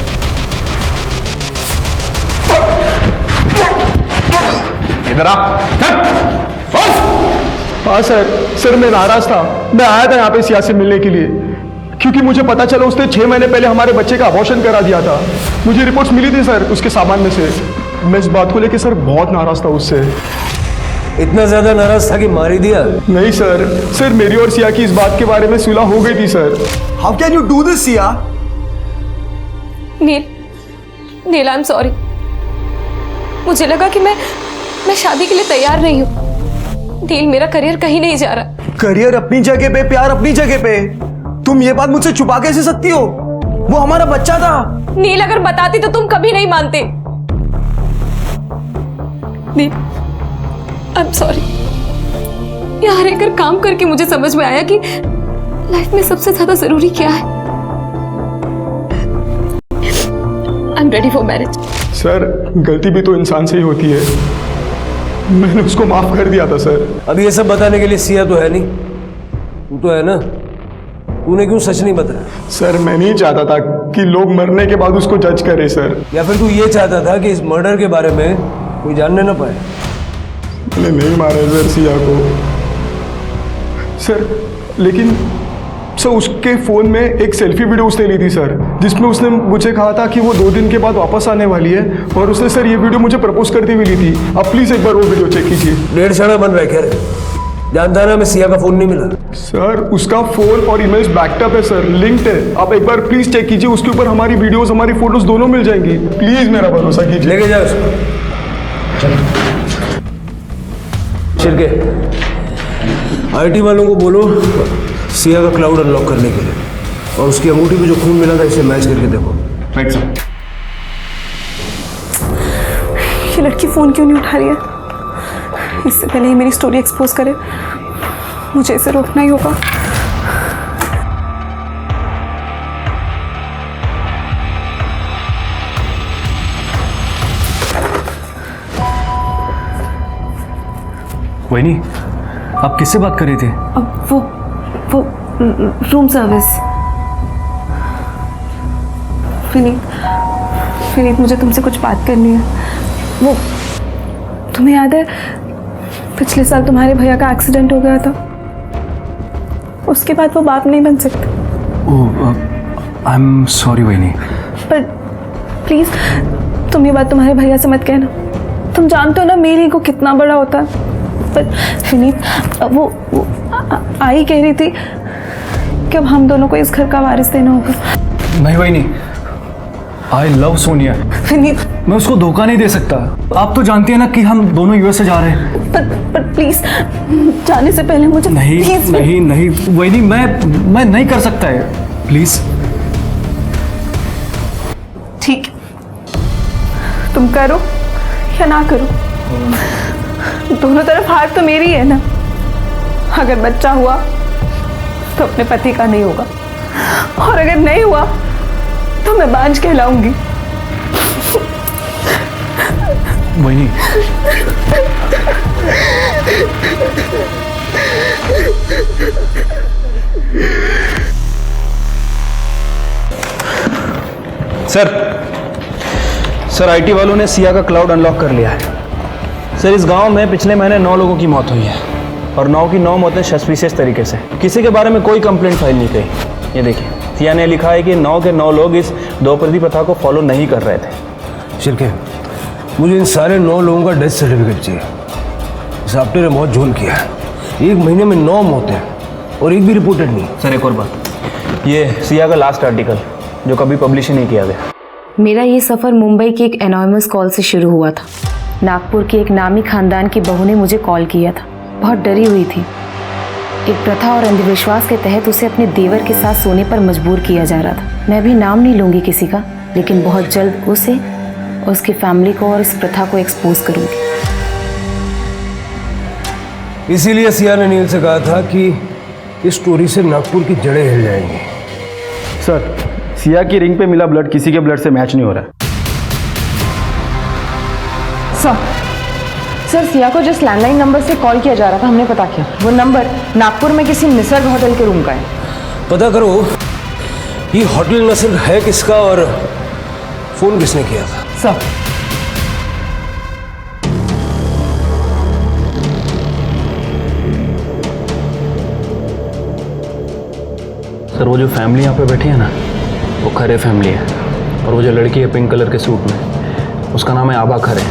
इधर आ। हाँ सर, मैं नाराज था। मैं आया था यहाँ पे सिया से मिलने के लिए, क्योंकि मुझे पता चला उसने 6 महीने पहले हमारे बच्चे का अबॉर्शन करा दिया था। मुझे रिपोर्ट्स मिली थी सर उसके सामान में से। मैं इस बात को लेकर सर बहुत नाराज था उससे। इतना ज्यादा नाराज था कि मार ही दिया? नहीं सर, मेरी और सिया की इस बात के बारे में सुलह हो गई थी sir. How can you do this Siya? Neel, I am sorry. मुझे लगा कि मैं शादी के लिए तैयार नहीं हूँ। नील, मेरा करियर कहीं नहीं जा रहा। करियर अपनी जगह पे, प्यार अपनी जगह पे। तुम ये बात मुझसे छुपा कैसे सकती हो? वो हमारा बच्चा था। नील, अगर बताती तो तुम कभी नहीं मानते। नील, आई एम सॉरी। यहाँ रहकर काम करके मुझे समझ में आया कि लाइफ में सबसे ज्यादा जरूरी क्या है। I am ready for marriage. Sir, गलती भी तो इंसान से ही होती है। मैंने उसको माफ कर दिया था सर। अब ये सब बताने के लिए सिया तो है नहीं, तू तो है ना। तूने क्यों सच नहीं बताया? सर, मैं नहीं चाहता था कि लोग मरने के बाद उसको जज करें सर। या फिर तू ये चाहता था कि इस मर्डर के बारे में कोई जानने ना पाए? मैंने नहीं मारा सर सिया को सर, लेकिन सर उसके फ़ोन में एक सेल्फी वीडियो उसने ली थी सर, जिसमें उसने मुझे कहा था कि वो 2 दिन के बाद वापस आने वाली है, और उसने सर ये वीडियो मुझे प्रपोज करती हुई ली थी। आप प्लीज़ एक बार वो वीडियो चेक कीजिए। डेढ़ साढ़ा बन रहा है। खैर, जानता ना मैं सिया का फ़ोन नहीं मिला सर। उसका फ़ोन और ईमेल्स बैकअप है सर, लिंक्ड है। आप एक बार प्लीज़ चेक कीजिए, उसके ऊपर हमारी वीडियोस, हमारी फोटोज दोनों मिल जाएंगी। प्लीज़ मेरा भरोसा कीजिए। लेके जाओ उसको। शिरके, IT वालों को बोलो सिया का क्लाउड अनलॉक करने के लिए, और उसकी अंगूठी पे जो खून मिला था इसे मैच करके देखो। Right sir. ये लड़की फोन क्यों नहीं उठा रही है? इससे पहले ही मेरी स्टोरी एक्सपोज करे, मुझे इसे रोकना ही होगा। वहीनी, आप किससे बात कर रहे थे? अब वो रूम सर्विस। विनीत, मुझे तुमसे कुछ बात करनी है। वो तुम्हें याद है पिछले साल तुम्हारे भैया का एक्सीडेंट हो गया था? उसके बाद वो बाप नहीं बन सकते। ओह, आई एम सॉरी वहीनी। पर प्लीज तुम ये बात तुम्हारे भैया से मत कहना। तुम जानते हो ना मेरी ईगो कितना बड़ा होता है। पर विनीत, वो आई कह रही थी कि अब हम दोनों को इस घर का वारिस देना होगा। नहीं वहीनी, आई लव सोनिया। विनीत, मैं उसको धोखा नहीं दे सकता। आप तो जानती है ना कि हम दोनों US से जा रहे हैं। पर प्लीज जाने से पहले मुझे नहीं please, नहीं नहीं वहीनी, मैं नहीं कर सकता है, प्लीज। ठीक, तुम करो या ना करो, दोनों तरफ हार तो मेरी है ना। अगर बच्चा हुआ तो अपने पति का नहीं होगा, और अगर नहीं हुआ तो मैं बांझ कहलाऊंगी। वहीनी, सर IT वालों ने सिया का क्लाउड अनलॉक कर लिया है। सर, इस गांव में पिछले महीने 9 लोगों की मौत हुई है, और 9 की 9 मौतें सस्पिशियस तरीके से। किसी के बारे में कोई कंप्लेंट फाइल नहीं की। ये देखिए, सिया ने लिखा है कि 9 के 9 लोग इस द्रौपदी प्रथा को फॉलो नहीं कर रहे थे। शिरके, मुझे इन सारे 9 लोगों का डेथ सर्टिफिकेट चाहिए। इस आपने ने बहुत झोल किया है। 1 महीने में 9 मौतें और एक भी रिपोर्टेड नहीं। सर, एक और बात, ये सिया का लास्ट आर्टिकल जो कभी पब्लिश ही नहीं किया गया। मेरा ये सफ़र मुंबई की एक एनॉनिमस कॉल से शुरू हुआ था। नागपुर की एक नामी खानदान की बहू ने मुझे कॉल किया था। बहुत डरी हुई थी। एक प्रथा और अंधविश्वास के तहत उसे अपने देवर के साथ सोने पर मजबूर किया जा रहा था। मैं भी नाम नहीं लूँगी किसी का, लेकिन बहुत जल्द उसे, उसकी फैमिली को और इस प्रथा को एक्सपोज करूँगी। इसीलिए सिया ने नील से कहा था कि इस स्टोरी से नागपुर की जड़ें हिल जाएंगी। सर, सिया की रिंग पे मिला ब्लड किसी के ब्लड से मैच नहीं हो रहा है। सर, सिया को जिस लैंडलाइन नंबर से कॉल किया जा रहा था हमने पता किया, वो नंबर नागपुर में किसी निसर्ग होटल के रूम का है। पता करो ये होटल निसर्ग है किसका और फोन किसने किया था। सर, वो जो फैमिली यहाँ पे बैठी है ना, वो खरे फैमिली है। और वो जो लड़की है पिंक कलर के सूट में, उसका नाम है आबा खरे।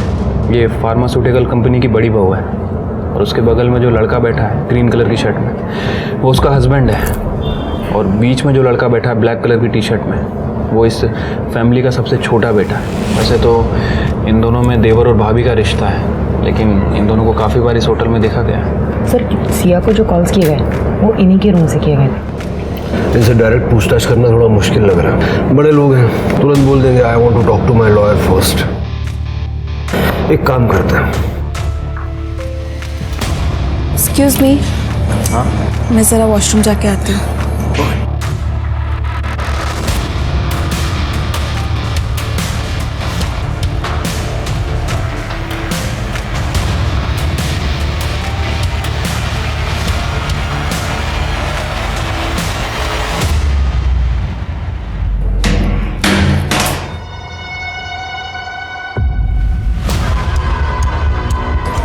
ये फार्मास्यूटिकल कंपनी की बड़ी बहू है। और उसके बगल में जो लड़का बैठा है ग्रीन कलर की शर्ट में, वो उसका हस्बैंड है। और बीच में जो लड़का बैठा है ब्लैक कलर की टी-शर्ट में, वो इस फैमिली का सबसे छोटा बेटा है। वैसे तो इन दोनों में देवर और भाभी का रिश्ता है, लेकिन इन दोनों को काफ़ी बार इस होटल में देखा गया है। सर सिया को जो कॉल्स किए गए वो इन्हीं के रूम से किए गए थे। इनसे डायरेक्ट पूछताछ करना थोड़ा मुश्किल लग रहा है। बड़े लोग हैं, तुरंत बोल देंगे I want to talk to my lawyer first. एक काम करते हैं। एक्सक्यूज मी, मैं ज़रा वॉशरूम जाके आती हूँ।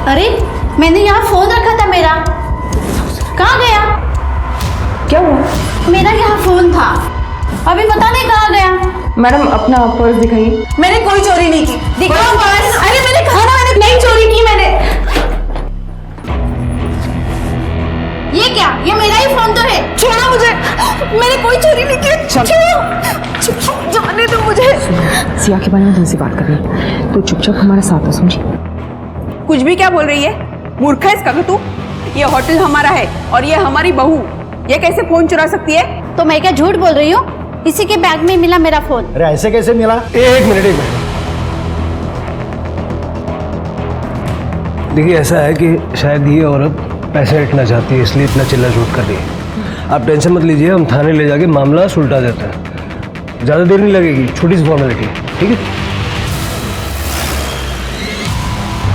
अरे मैंने यहाँ फोन रखा था मेरा, कहाँ गया? क्या हुआ? मेरा यहाँ फोन था, अभी पता नहीं कहाँ गया। मैडम अपना पर्स दिखाइए। मैंने कोई चोरी नहीं की, दिखाओ पर्स। अरे मैंने कहा ना मैंने नहीं चोरी की मैंने। ये क्या? ये मेरा ही फोन तो है, छोड़ो मुझे, मैंने कोई चोरी नहीं की। छोड़ो, जाने दो मुझे। सिया के बारे में तुमसे बात कर रही है तो चुपचाप हमारे साथ हो, समझी? कुछ भी क्या बोल रही है? मूर्ख है इसका तू? ये होटल हमारा है और ये हमारी बहू, ये कैसे फोन चुरा सकती है? तो मैं क्या झूठ बोल रही हूँ? इसी के बैग में मिला मेरा फोन। अरे ऐसे कैसे मिला? एक मिनट। देखिए ऐसा है कि शायद ये औरत पैसे हटना चाहती है, इसलिए इतना चिल्ला झूठ कर रही है। आप टेंशन मत लीजिए, हम थाने ले जाके मामला सुलटा देते हैं। ज़्यादा देर नहीं लगेगी, छोटी सी फॉर्मेलिटी है, ठीक है?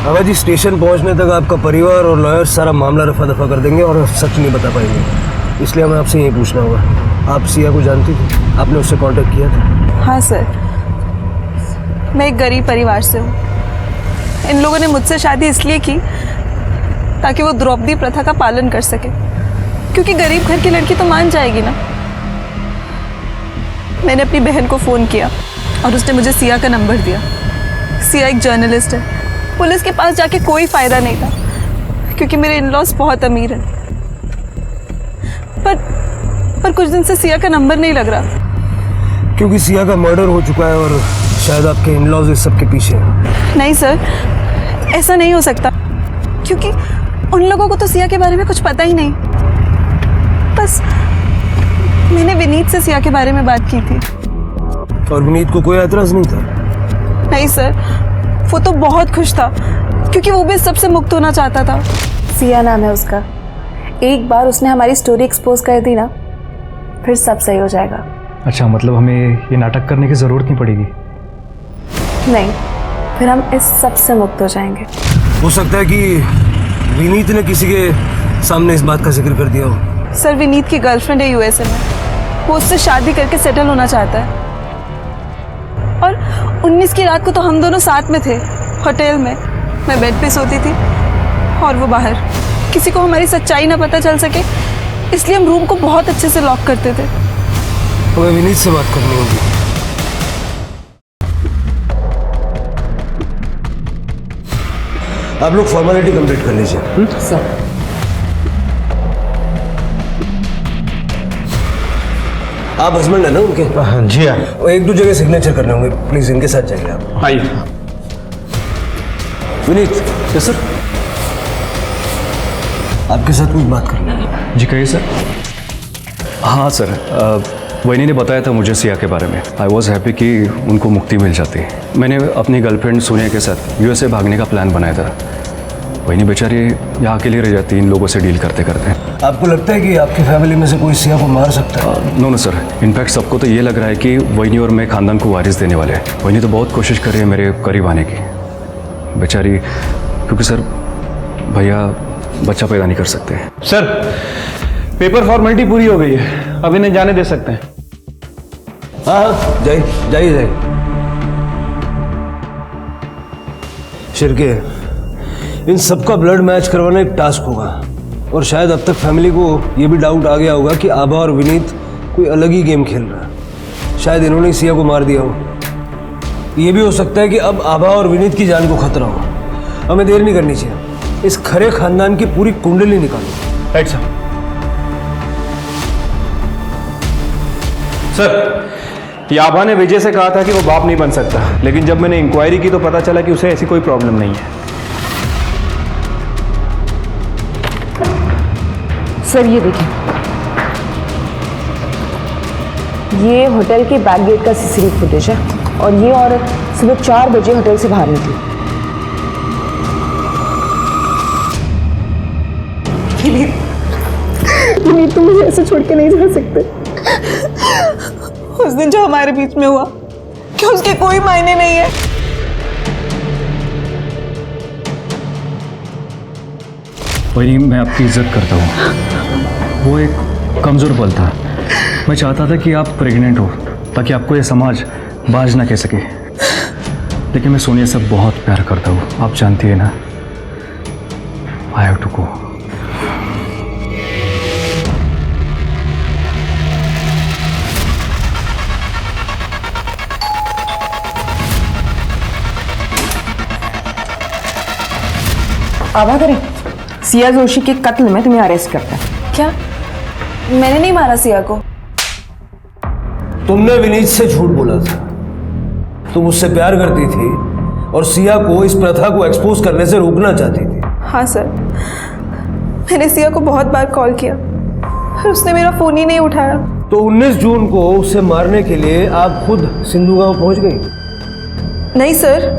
बाबा जी, स्टेशन पहुंचने तक आपका परिवार और लॉयर सारा मामला रफा दफा कर देंगे और सच नहीं बता पाएंगे। इसलिए हमें आपसे यही पूछना होगा, आप सिया को जानती थी? आपने उससे कांटेक्ट किया था? हाँ सर, मैं एक गरीब परिवार से हूँ। इन लोगों ने मुझसे शादी इसलिए की ताकि वो द्रौपदी प्रथा का पालन कर सके, क्योंकि गरीब घर की लड़की तो मान जाएगी ना। मैंने अपनी बहन को फ़ोन किया और उसने मुझे सिया का नंबर दिया। सिया एक जर्नलिस्ट है। पुलिस के पास जाके कोई फ़ायदा नहीं था, क्योंकि मेरे इन-लॉज बहुत अमीर हैं। पर कुछ दिन से सिया का नंबर नहीं लग रहा। क्योंकि सिया का मर्डर हो चुका है और शायद आपके इन-लॉज इस सब के पीछे हैं। नहीं सर, ऐसा नहीं हो सकता, क्योंकि उन लोगों को तो सिया के बारे में कुछ पता ही नहीं। बस मैंने विनीत से सिया के बारे में बात की थी। और विनीत को कोई एतराज़ नहीं था? नहीं सर, वो तो बहुत खुश था, क्योंकि वो भी सबसे मुक्त होना चाहता था। सिया नाम है उसका। एक बार उसने हमारी स्टोरी एक्सपोज कर दी ना, फिर सब सही हो जाएगा। अच्छा, मतलब हमें ये नाटक करने की ज़रूरत नहीं पड़ेगी? नहीं, फिर हम इस सब से मुक्त हो जाएंगे। हो सकता है कि विनीत ने किसी के सामने इस बात का जिक्र कर दिया हो। सर, विनीत की गर्लफ्रेंड है यूएसए में, वो उससे शादी करके सेटल होना चाहता है। और 19 की रात को तो हम दोनों साथ में थे होटल में। मैं बेड पे सोती थी और वो बाहर। किसी को हमारी सच्चाई ना पता चल सके, इसलिए हम रूम को बहुत अच्छे से लॉक करते थे। हमें विनीत से बात करनी होगी। आप लोग फॉर्मेलिटी कंप्लीट कर लीजिए। सर आप हस्बैंड है ना उनके? जी हाँ। एक दो जगह सिग्नेचर करने होंगे, प्लीज इनके साथ जाइए आप। आइए। विनीत। Yes sir. आपके साथ कुछ बात करनी है। जी कहिए सर। हाँ सर, वैनी ने बताया था मुझे सिया के बारे में। आई वॉज हैप्पी कि उनको मुक्ति मिल जाती। मैंने अपनी गर्लफ्रेंड सोनिया के साथ यूएसए भागने का प्लान बनाया था। वैनी बेचारी यहाँ अकेली रह जाती इन लोगों से डील करते करते। आपको लगता है कि आपकी फैमिली में से कोई सिया को मार सकता है? नो सर, इनफैक्ट सबको तो ये लग रहा है कि वैनी और मैं खानदान को वारिस देने वाले हैं। वैनी तो बहुत कोशिश कर रही है मेरे करीब आने की बेचारी, क्योंकि सर भैया बच्चा पैदा नहीं कर सकते। सर, पेपर फॉर्मेलिटी पूरी हो गई है, अब इन्हें जाने दे सकते हैं। हाँ, जाइए। शिरके, इन सबका ब्लड मैच करवाना एक टास्क होगा। और शायद अब तक फैमिली को ये भी डाउट आ गया होगा कि आभा और विनीत कोई अलग ही गेम खेल रहा है। शायद इन्होंने सिया को मार दिया हो। ये भी हो सकता है कि अब आभा और विनीत की जान को खतरा हो। हमें देर नहीं करनी चाहिए, इस खरे खानदान की पूरी कुंडली निकालो। Right sir. ये आभा ने विजय से कहा था कि वो बाप नहीं बन सकता, लेकिन जब मैंने इंक्वायरी की तो पता चला कि उसे ऐसी कोई प्रॉब्लम नहीं है। सर ये देखिए, ये होटल के बैक गेट का सीसीटीवी फुटेज है और ये औरत सुबह 4 बजे होटल से बाहर निकली। तुम मुझे ऐसे छोड़ के नहीं जा सकते। उस दिन जो हमारे बीच में हुआ, क्या उसके कोई मायने नहीं है? वही मैं आपकी इज्जत करता हूँ। वो एक कमज़ोर पल था। मैं चाहता था कि आप प्रेग्नेंट हो ताकि आपको ये समाज बाज ना कह सके, लेकिन मैं सोनिया से बहुत प्यार करता हूँ, आप जानती है ना। I have to go. आभा करें, सिया जोशी के कत्ल में तुम्हें अरेस्ट करता है। क्या? मैंने नहीं मारा सिया को। तुमने विनीत से झूठ बोला था। तुम उससे प्यार करती थी और सिया को इस प्रथा को एक्सपोज करने से रोकना चाहती थी। हाँ सर, मैंने सिया को बहुत बार कॉल किया पर उसने मेरा फोन ही नहीं उठाया। तो 19 जून को उसे मारने के लिए आप खुद सिंधु गांव पहुंच गई? नहीं सर।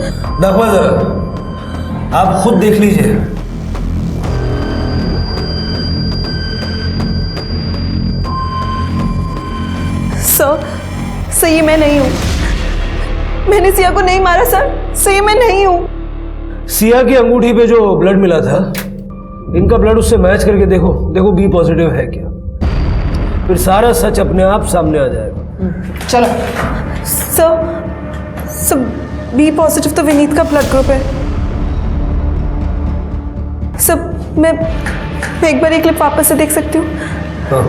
देखो जरा, आप खुद देख लीजिए। सर ये मैं नहीं हूँ। मैंने सिया को नहीं मारा सर ये मैं नहीं हूँ। सिया की अंगूठी पे जो ब्लड मिला था, इनका ब्लड उससे मैच करके देखो बी पॉजिटिव है क्या, फिर सारा सच अपने आप सामने आ जाएगा। चलो। सर बी पॉजिटिव तो विनीत का ब्लड ग्रुप है। सर मैं एक बार एक क्लिप वापस से देख सकती हूँ? हाँ,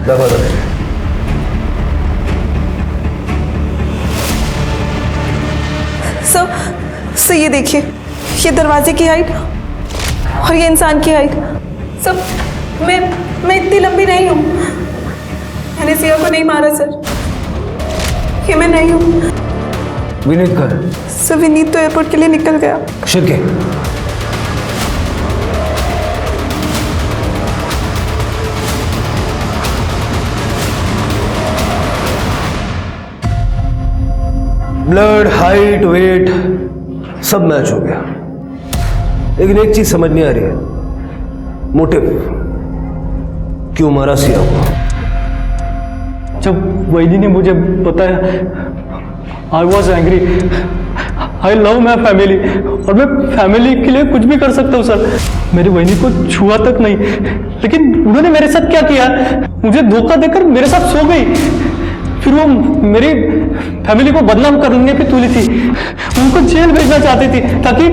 देखो। सर ये देखिए, ये दरवाजे की हाइट और ये इंसान की हाइट। सर मैं इतनी लंबी नहीं हूँ। मैंने सिया को नहीं मारा सर, ये मैं नहीं हूँ। विनीत कहाँ है? सर विनीत तो एयरपोर्ट के लिए निकल गया। शिरके, ब्लड, हाइट, वेट सब मैच हो गया, लेकिन एक चीज समझ नहीं आ रही है, मोटिव क्यों मारा सिया को? जब वैदी ने मुझे बताया, I was angry. I love my family और मैं फैमिली के लिए कुछ भी कर सकता हूँ सर। मेरी बहनी को छुआ तक नहीं, लेकिन उन्होंने मेरे साथ क्या किया, मुझे धोखा देकर मेरे साथ सो गई। फिर वो मेरी फैमिली को बदनाम करने पे तुली थी, उनको जेल भेजना चाहती थी ताकि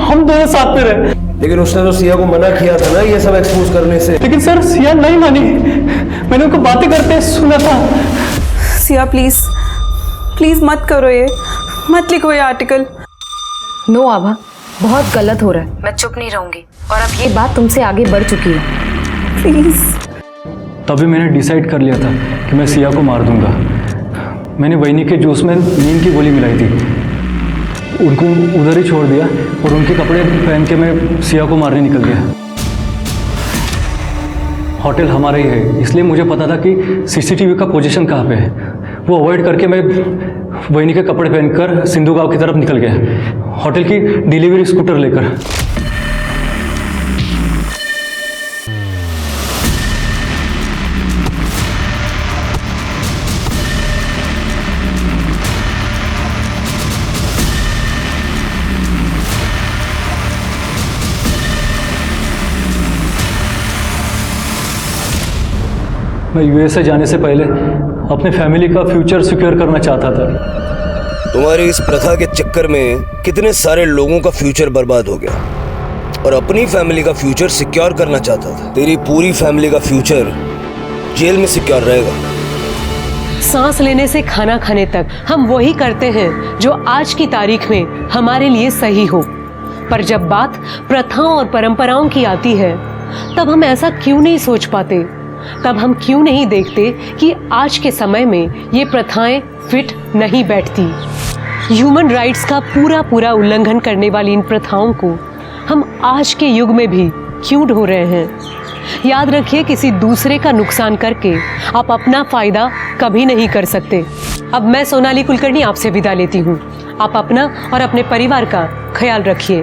हम दोनों साथ में रहे। लेकिन उसने तो सिया को मना किया था ना ये सब एक्सपोज करने से। लेकिन सर सिया नहीं मानी, मैंने उनको बातें करते सुना था। सिया प्लीज मत करो ये, मत लिखो ये आर्टिकल। नो आभा, बहुत गलत हो रहा है। मैं चुप नहीं रहूंगी और अब ये बात तुमसे आगे बढ़ चुकी है। प्लीज। तभी मैंने डिसाइड कर लिया था कि मैं सिया को मार दूंगा। मैंने वैनी के जूस में नींद की गोली मिलाई थी, उनको उधर ही छोड़ दिया और उनके कपड़े पहन के मैं सिया को मारने निकल गया। होटल हमारा ही है, इसलिए मुझे पता था कि सीसीटीवी का पोजीशन कहाँ पे है। वो अवॉइड करके मैं वैनी के कपड़े पहनकर सिंधु गांव की तरफ निकल गया, होटल की डिलीवरी स्कूटर लेकर। मैं यूएसए जाने से पहले अपने फैमिली का फ्यूचर सिक्योर करना चाहता था। तुम्हारी इस प्रथा के चक्कर में कितने सारे लोगों का फ्यूचर बर्बाद हो गया और अपनी फैमिली का फ्यूचर सिक्योर करना चाहता था। तेरी पूरी फैमिली का फ्यूचर जेल में सिक्योर रहेगा। सांस लेने से खाना खाने तक हम वही करते हैं जो आज की तारीख में हमारे लिए सही हो, पर जब बात प्रथाओं और परंपराओं की आती है तब हम ऐसा क्यों नहीं सोच पाते तब हम क्यों नहीं देखते कि आज के समय में ये प्रथाएं फिट नहीं बैठती। ह्यूमन राइट्स का पूरा उल्लंघन करने वाली इन प्रथाओं को हम आज के युग में भी क्यों ढो रहे हैं। याद रखिए, किसी दूसरे का नुकसान करके आप अपना फायदा कभी नहीं कर सकते। अब मैं सोनाली कुलकर्णी आपसे विदा लेती हूँ। आप अपना और अपने परिवार का ख्याल रखिए।